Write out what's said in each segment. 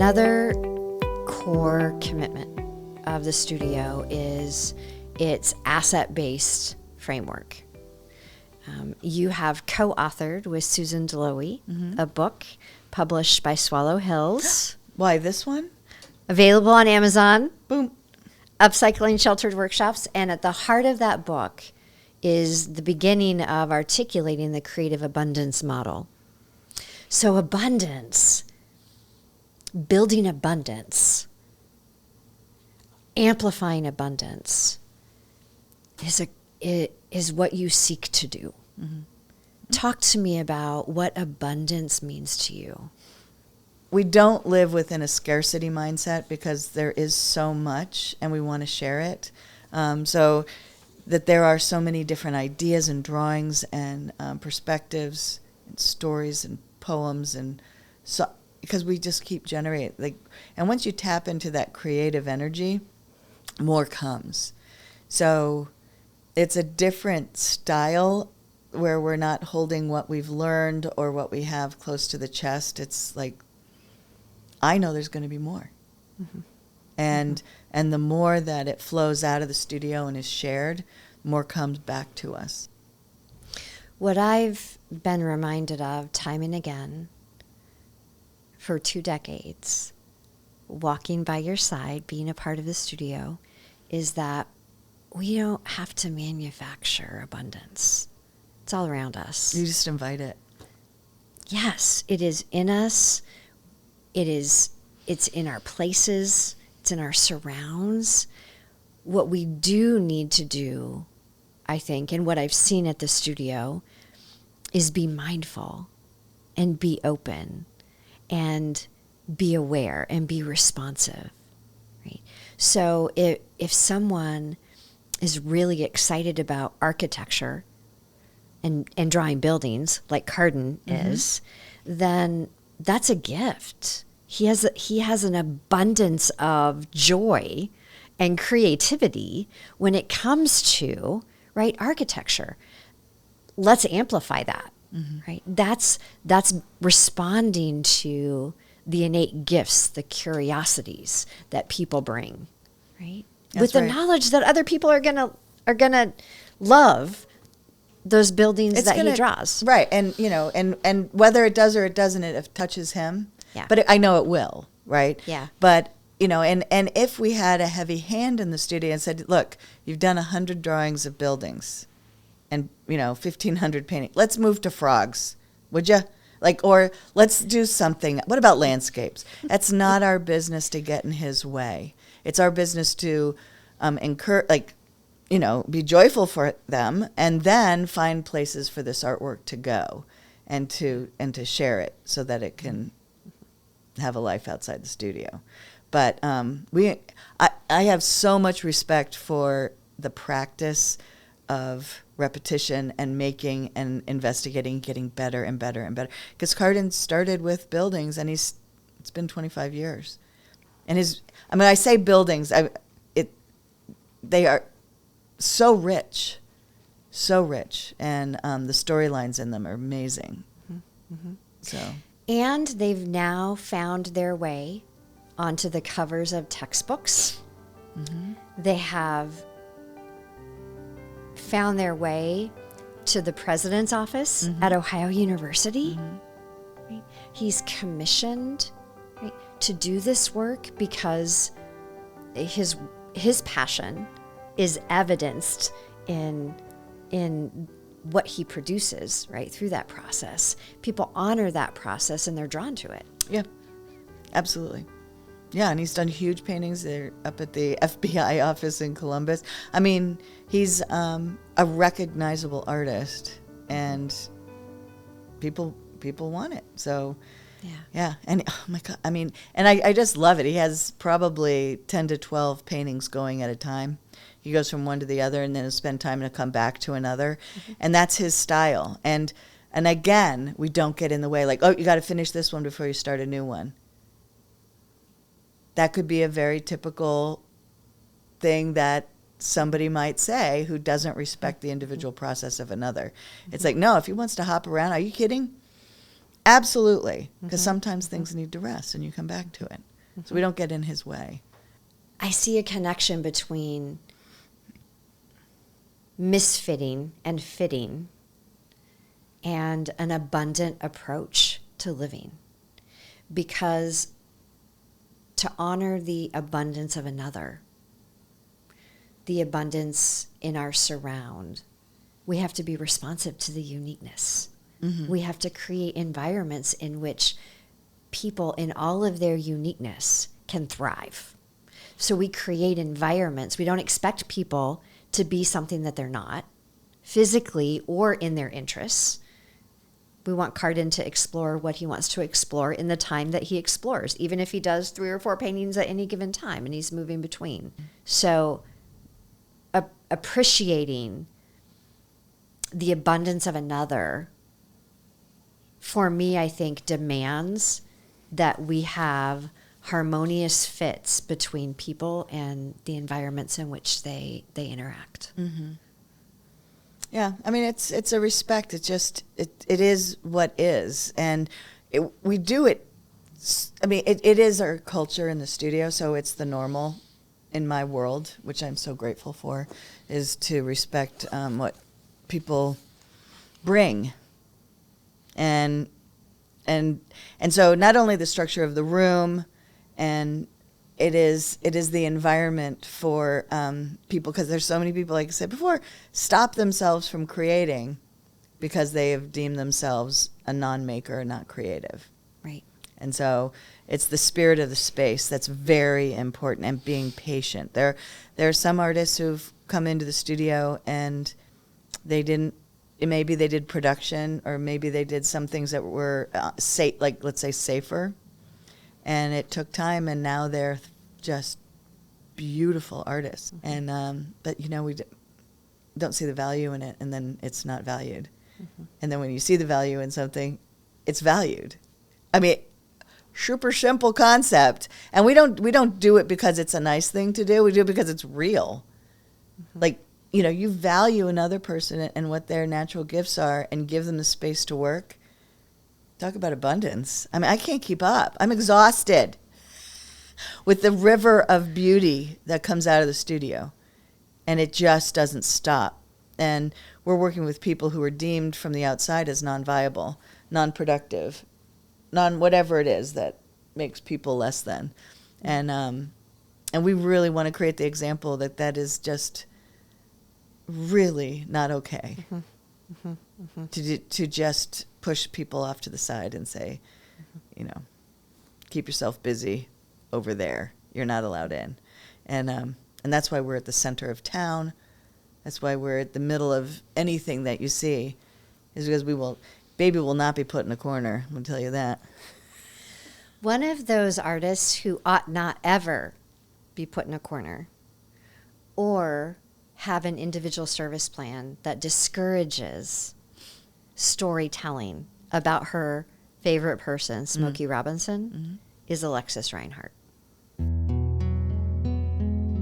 Another core commitment of the studio is its asset-based framework. You have co-authored with Susan Delowy a book published by Swallow Hills. Why this one? Available on Amazon. Boom. Upcycling Sheltered Workshops. And at the heart of that book is the beginning of articulating the creative abundance model. So abundance, building abundance, amplifying abundance is what you seek to do. Mm-hmm. Talk to me about what abundance means to you. We don't live within a scarcity mindset because there is so much and we want to share it. So that there are so many different ideas and drawings and perspectives and stories and poems, and so because we just keep generating, and once you tap into that creative energy, more comes. So it's a different style where we're not holding what we've learned or what we have close to the chest. It's like, I know there's going to be more. Mm-hmm. And the more that it flows out of the studio and is shared, more comes back to us. What I've been reminded of time and again for 2 decades, walking by your side, being a part of the studio, is that we don't have to manufacture abundance. It's all around us. You just invite it. Yes, it is in us. It's in our places. It's in our surrounds. What we do need to do, I think, and what I've seen at the studio, is be mindful and be open and be aware and be responsive. Right? So if someone is really excited about architecture and drawing buildings like Carden is, then that's a gift. He has an abundance of joy and creativity when it comes to, right, architecture. Let's amplify that, right? That's responding to the innate gifts, the curiosities that people bring, right? With the knowledge that other people are gonna love those buildings he draws. Right, and whether it does or it doesn't, it touches him. Yeah. But I know it will, right? Yeah. But, and if we had a heavy hand in the studio and said, look, you've done 100 drawings of buildings and, 1,500 paintings. Let's move to frogs, would you? Or let's do something. What about landscapes? That's not our business to get in his way. It's our business to encourage, be joyful for them, and then find places for this artwork to go and to share it so that it can have a life outside the studio. But I have so much respect for the practice of repetition and making and investigating, getting better and better and better. Because Carden started with buildings, and it's been 25 years. And I say buildings, they are so rich, and the storylines in them are amazing. Mm-hmm. So. And they've now found their way onto the covers of textbooks. Mm-hmm. They have found their way to the president's office at Ohio University. Mm-hmm. Right? He's commissioned, right, to do this work because his passion is evidenced in what he produces, right, through that process. People honor that process and they're drawn to it. Yeah, absolutely. Yeah, and he's done huge paintings. They're up at the FBI office in Columbus. I mean, he's a recognizable artist, and people want it. So, yeah. And oh my God, I mean, and I just love it. He has probably 10 to 12 paintings going at a time. He goes from one to the other, and then he'll spend time to come back to another, and that's his style. And again, we don't get in the way. Like, oh, you got to finish this one before you start a new one. That could be a very typical thing that somebody might say who doesn't respect the individual process of another. It's like, no, if he wants to hop around, are you kidding? Absolutely, because sometimes things need to rest, and you come back to it. So we don't get in his way. I see a connection between misfitting and fitting and an abundant approach to living. Because to honor the abundance of another, the abundance in our surround, we have to be responsive to the uniqueness. We have to create environments in which people in all of their uniqueness can thrive. So we create environments. We don't expect people to be something that they're not, physically or in their interests. We want Cardin to explore what he wants to explore in the time that he explores, even if he does 3 or 4 paintings at any given time and he's moving between. So appreciating the abundance of another, for me, I think, demands that we have harmonious fits between people and the environments in which they interact. Yeah, I mean, it's a respect. It's just, it is what is. And we do it, I mean, it is our culture in the studio, so it's the normal in my world, which I'm so grateful for, is to respect what people bring. And so not only the structure of the room, and it is the environment for people, because there's so many people, like I said before, stop themselves from creating because they have deemed themselves a non-maker, not creative. Right. And so it's the spirit of the space that's very important, and being patient. There are some artists who've come into the studio and maybe they did production, or maybe they did some things that were safe, like let's say safer, and it took time, and now they're just beautiful artists. And but we don't see the value in it, and then it's not valued. And then when you see the value in something, it's valued. I mean, super simple concept, and we don't do it because it's a nice thing to do. We do it because it's real. Like, you value another person and what their natural gifts are, and give them the space to work. Talk about abundance. I mean, I can't keep up. I'm exhausted with the river of beauty that comes out of the studio, and it just doesn't stop. And we're working with people who are deemed from the outside as non-viable, non-productive, whatever it is that makes people less than. And we really want to create the example that is just really not okay. To just push people off to the side and say, keep yourself busy over there. You're not allowed in. And that's why we're at the center of town. That's why we're at the middle of anything that you see, is because baby will not be put in a corner. I'm going to tell you that. One of those artists who ought not ever be put in a corner or have an individual service plan that discourages storytelling about her favorite person, Smokey Robinson, is Alexis Reinhardt.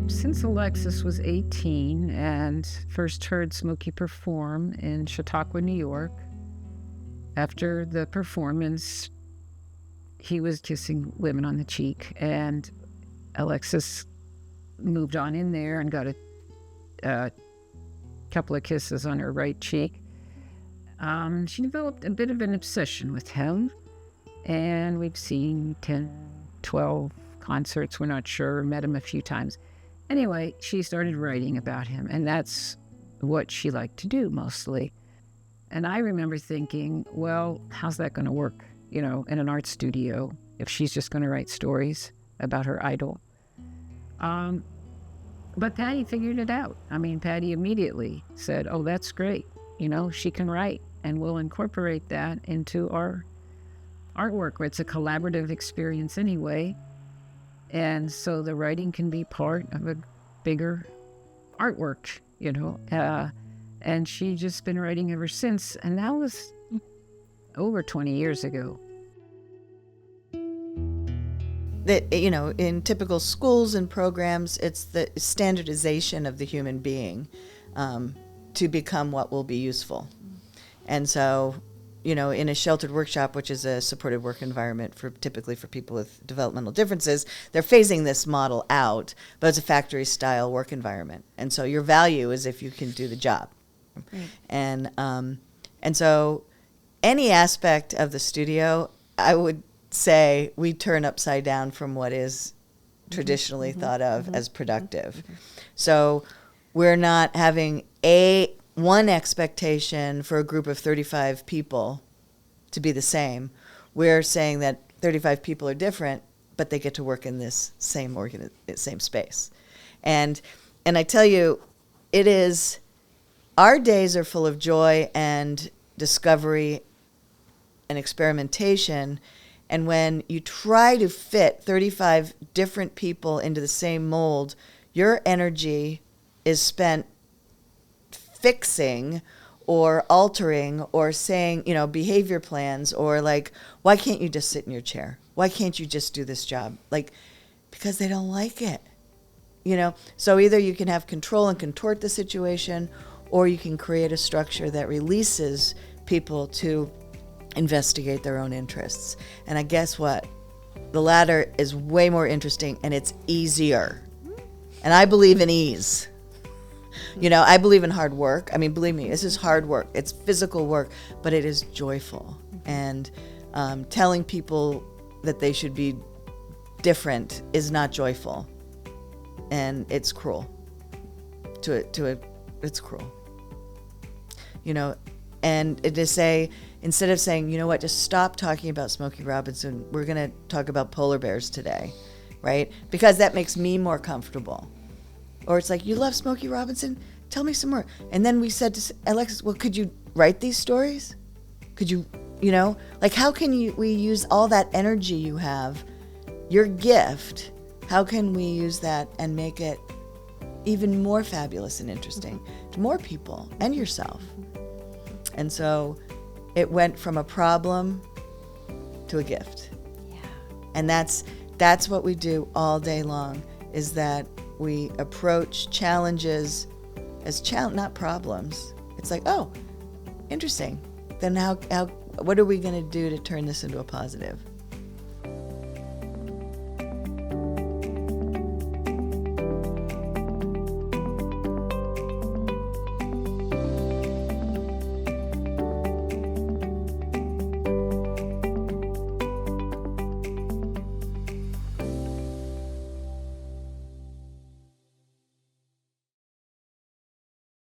Since Alexis was 18 and first heard Smokey perform in Chautauqua, New York, after the performance, he was kissing women on the cheek, and Alexis moved on in there and got a couple of kisses on her right cheek. She developed a bit of an obsession with him, and we've seen 10, 12 concerts, we're not sure, met him a few times. Anyway, she started writing about him, and that's what she liked to do mostly. And I remember thinking, well, how's that going to work, in an art studio, if she's just going to write stories about her idol? But Patty figured it out. I mean, Patty immediately said, oh, that's great. She can write, and we'll incorporate that into our artwork, where it's a collaborative experience anyway. And so the writing can be part of a bigger artwork, and she's just been writing ever since. And that was over 20 years ago. That, in typical schools and programs, it's the standardization of the human being to become what will be useful. And so, in a sheltered workshop, which is a supported work environment typically for people with developmental differences, they're phasing this model out, but it's a factory style work environment. And so your value is if you can do the job. Right. And so any aspect of the studio, I would say we turn upside down from what is traditionally thought of as productive. So we're not having one expectation for a group of 35 people to be the same. We're saying that 35 people are different, but they get to work in this same space. And I tell you, our days are full of joy and discovery and experimentation. And when you try to fit 35 different people into the same mold, your energy is spent fixing or altering or saying, behavior plans, or like, why can't you just sit in your chair? Why can't you just do this job? Like, because they don't like it. So either you can have control and contort the situation, or you can create a structure that releases people to investigate their own interests. And I guess what? The latter is way more interesting, and it's easier. And I believe in ease. I believe in hard work. I mean, believe me, this is hard work. It's physical work, but it is joyful. And telling people that they should be different is not joyful. And it's cruel. It's cruel. And to say, instead of saying, you know what, just stop talking about Smokey Robinson, we're going to talk about polar bears today, right? Because that makes me more comfortable. Or it's like, you love Smokey Robinson? Tell me some more. And then we said to Alexis, well, could you write these stories? Could you, how can we use all that energy you have, your gift, how can we use that and make it even more fabulous and interesting to more people and yourself? And so it went from a problem to a gift. Yeah. And that's what we do all day long, is that we approach challenges as not problems. It's like, oh, interesting. Then what are we going to do to turn this into a positive?